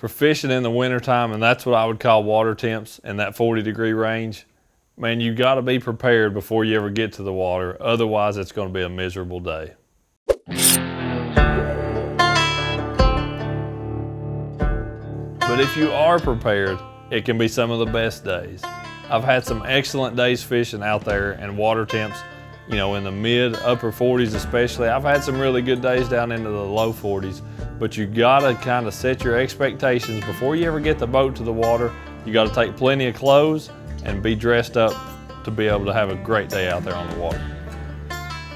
For fishing in the wintertime, and that's what I would call water temps in that 40-degree range, man, you got to be prepared before you ever get to the water. Otherwise, it's going to be a miserable day. But if you are prepared, it can be some of the best days. I've had some excellent days fishing out there and water temps, you know, in the mid, upper 40s especially. I've had some really good days down into the low 40s, but you gotta kind of set your expectations before you ever get the boat to the water. You gotta take plenty of clothes and be dressed up to be able to have a great day out there on the water. I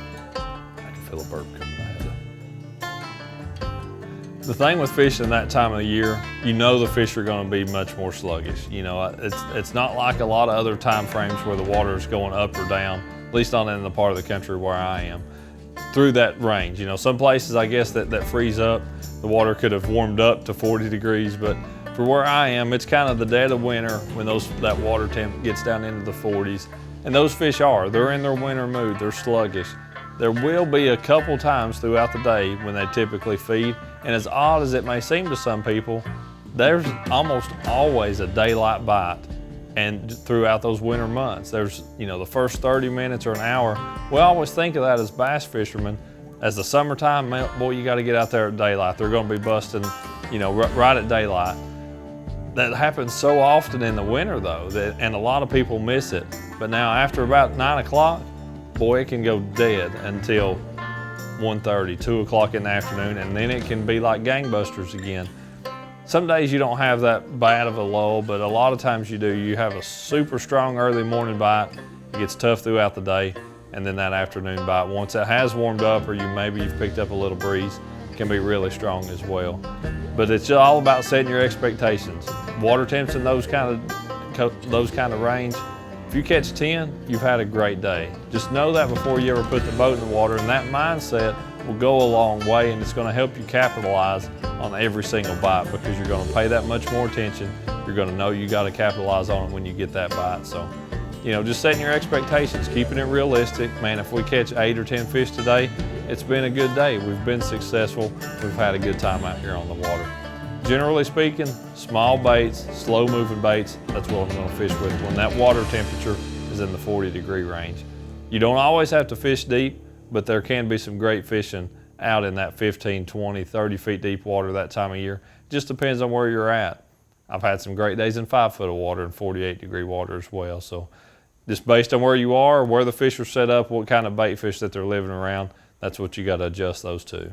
can feel a burp coming out. The thing with fishing that time of the year, you know the fish are gonna be much more sluggish. You know, it's not like a lot of other time frames where the water is going up or down, at least not in the part of the country where I am, through that range. You know, some places I guess that freeze up, the water could have warmed up to 40 degrees, but for where I am, it's kind of the dead of winter when that water temp gets down into the 40s. And those fish they're in their winter mood, they're sluggish. There will be a couple times throughout the day when they typically feed, and as odd as it may seem to some people, there's almost always a daylight bite. And throughout those winter months, there's, you know, the first 30 minutes or an hour. We always think of that as bass fishermen. As the summertime, boy, you gotta get out there at daylight. They're gonna be busting, you know, right at daylight. That happens so often in the winter though, and a lot of people miss it. But now after about 9 o'clock, boy, it can go dead until 1:30, 2 o'clock in the afternoon, and then it can be like gangbusters again. Some days you don't have that bad of a lull, but a lot of times you do. You have a super strong early morning bite. It gets tough throughout the day, and then that afternoon bite, once it has warmed up or you've picked up a little breeze, can be really strong as well. But it's all about setting your expectations. Water temps in those kind of range, if you catch 10, you've had a great day. Just know that before you ever put the boat in the water, and that mindset will go a long way, and it's going to help you capitalize on every single bite because you're going to pay that much more attention. You're going to know you got to capitalize on it when you get that bite. So, you know, just setting your expectations, keeping it realistic. Man, if we catch 8 or 10 fish today, it's been a good day. We've been successful. We've had a good time out here on the water. Generally speaking, small baits, slow moving baits, that's what I'm going to fish with when that water temperature is in the 40-degree range. You don't always have to fish deep, but there can be some great fishing out in that 15, 20, 30 feet deep water that time of year. Just depends on where you're at. I've had some great days in 5 foot of water and 48-degree water as well. So just based on where you are, where the fish are set up, what kind of bait fish that they're living around, that's what you got to adjust those to.